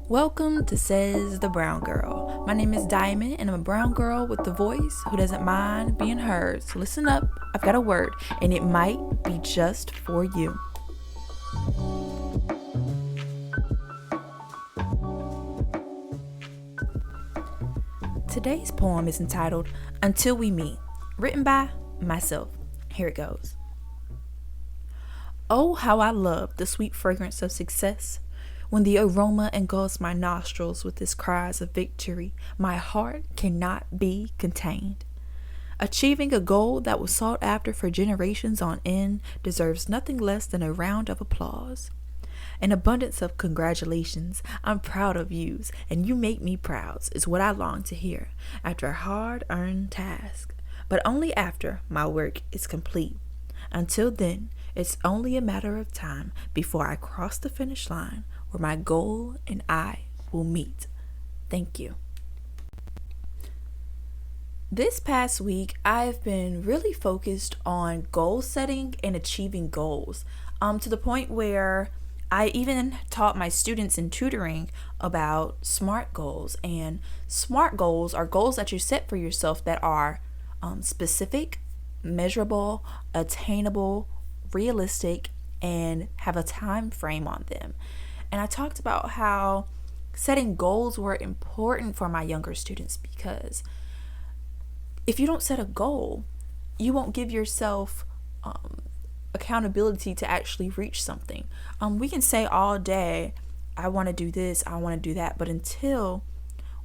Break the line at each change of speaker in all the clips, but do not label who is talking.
Welcome to Says the Brown Girl. My name is Diamond, and I'm a brown girl with the voice who doesn't mind being heard. So listen up, I've got a word, and it might be just for you. Today's poem is entitled Until We Meet, written by myself. Here it goes. Oh, how I love the sweet fragrance of success. When the aroma engulfs my nostrils with its cries of victory, my heart cannot be contained. Achieving a goal that was sought after for generations on end deserves nothing less than a round of applause. An abundance of congratulations. I'm proud of yous, and you make me proud, is what I long to hear after a hard-earned task, but only after my work is complete. Until then, it's only a matter of time before I cross the finish line where my goal and I will meet. Thank you. This past week, I've been really focused on goal setting and achieving goals, to the point where I even taught my students in tutoring about SMART goals. And SMART goals are goals that you set for yourself that are specific, measurable, attainable, realistic, and have a time frame on them. And I talked about how setting goals were important for my younger students, because if you don't set a goal, you won't give yourself accountability to actually reach something. We can say all day, I want to do this, I want to do that, but until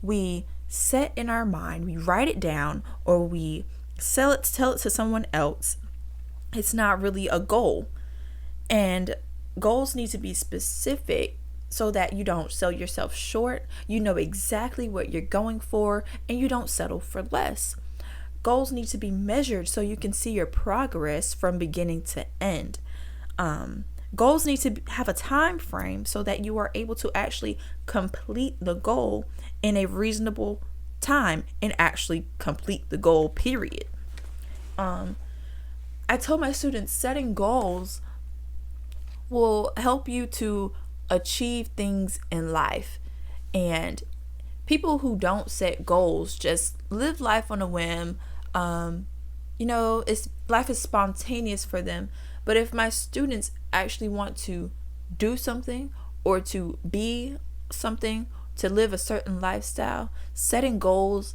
we set in our mind, we write it down, or we tell it to someone else, it's not really a goal. And goals need to be specific so that you don't sell yourself short. You know exactly what you're going for, and you don't settle for less. Goals need to be measured so you can see your progress from beginning to end. Goals need to have a time frame so that you are able to actually complete the goal in a reasonable time and actually complete the goal, period. I told my students setting goals will help you to achieve things in life. And people who don't set goals just live life on a whim. Life is spontaneous for them. But if my students actually want to do something or to be something, to live a certain lifestyle, setting goals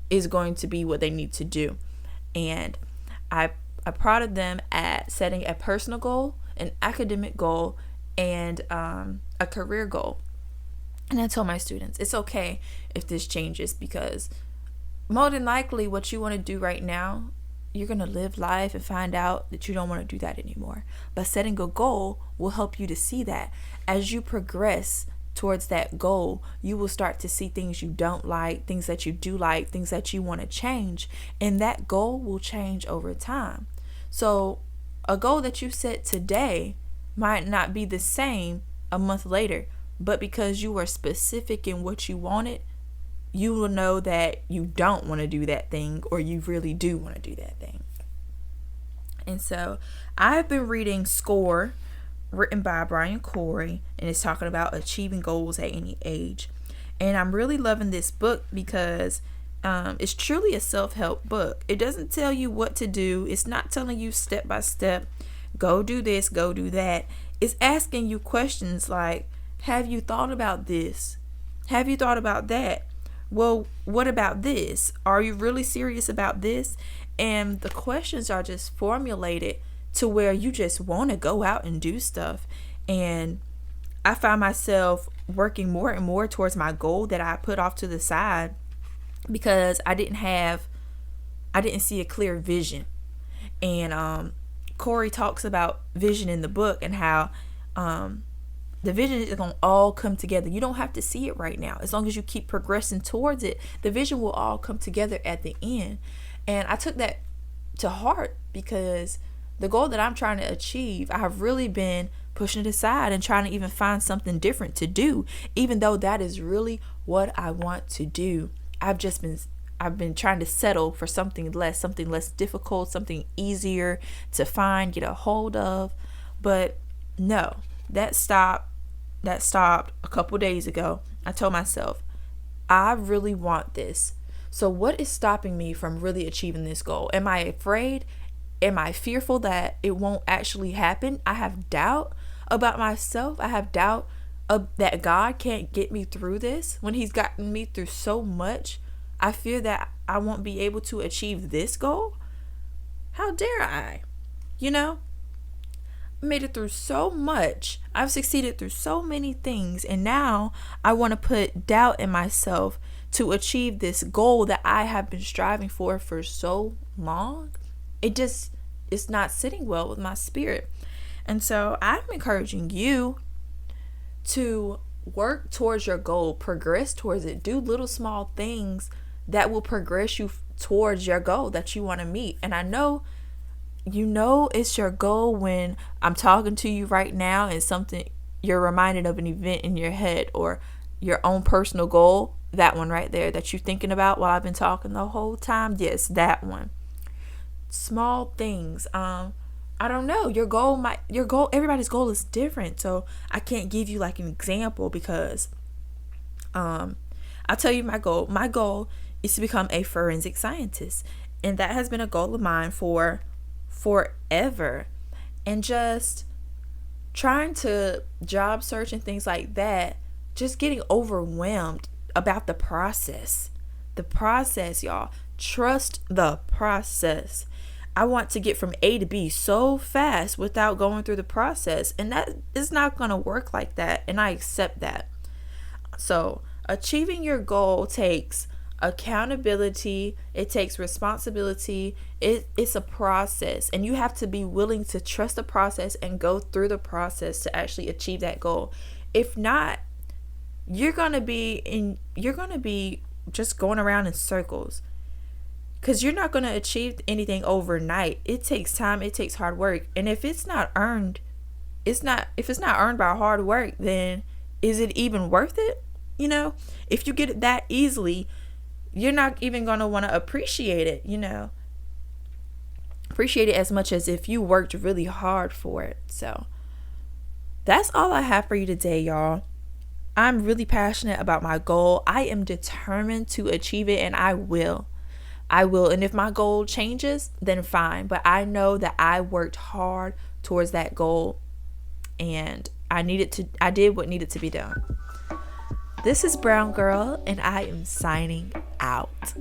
is going to be what they need to do. And I prodded them at setting a personal goal, an academic goal, and a career goal. And I told my students, it's okay if this changes, because more than likely what you want to do right now, you're going to live life and find out that you don't want to do that anymore. But setting a goal will help you to see that. As you progress towards that goal, you will start to see things you don't like, things that you do like, things that you want to change, and that goal will change over time. So a goal that you set today might not be the same a month later, but because you were specific in what you wanted, you will know that you don't want to do that thing, or you really do want to do that thing. And so I've been reading SCORE, written by Brian Corey, and it's talking about achieving goals at any age. And I'm really loving this book because it's truly a self-help book. It doesn't tell you what to do. It's not telling you step by step, go do this, go do that. It's asking you questions like, have you thought about this? Have you thought about that? Well, what about this? Are you really serious about this? And the questions are just formulated to where you just want to go out and do stuff. And I find myself working more and more towards my goal that I put off to the side because I didn't see a clear vision. And Corey talks about vision in the book and how the vision is going to all come together. You don't have to see it right now. As long as you keep progressing towards it, the vision will all come together at the end. And I took that to heart because the goal that I'm trying to achieve, I have really been pushing it aside and trying to even find something different to do, even though that is really what I want to do. I've been trying to settle for something less difficult, something easier to find, get a hold of. But no, that stopped that stopped a couple days ago. I told myself, I really want this. So what is stopping me from really achieving this goal? Am I afraid? Am I fearful that it won't actually happen? I have doubt about myself. I have doubt that God can't get me through this when He's gotten me through so much. I fear that I won't be able to achieve this goal. How dare I? You know, I made it through so much. I've succeeded through so many things. And now I want to put doubt in myself to achieve this goal that I have been striving for so long. It's not sitting well with my spirit. And so I'm encouraging you to work towards your goal, progress towards it, do little small things that will progress you towards your goal that you want to meet. And I know it's your goal when I'm talking to you right now and something, you're reminded of an event in your head or your own personal goal, that one right there that you're thinking about while I've been talking the whole time. Yes, that one. Small things. I don't know. Your goal, everybody's goal is different. So I can't give you like an example because I'll tell you my goal. My goal is to become a forensic scientist. And that has been a goal of mine for forever. And just trying to job search and things like that, just getting overwhelmed about the process. The process, y'all. Trust the process. I want to get from A to B so fast without going through the process. And that is not going to work like that. And I accept that. So achieving your goal takes accountability. It takes responsibility. It's a process. And you have to be willing to trust the process and go through the process to actually achieve that goal. If not, you're going to be just going around in circles. Because you're not going to achieve anything overnight. It takes time. It takes hard work. And if it's not earned, if it's not earned by hard work, then is it even worth it? You know, if you get it that easily, you're not even going to want to appreciate it, appreciate it as much as if you worked really hard for it. So that's all I have for you today, y'all. I'm really passionate about my goal. I am determined to achieve it, and I will. And if my goal changes, then fine. But I know that I worked hard towards that goal, and I did what needed to be done. This is Brown Girl, and I am signing out.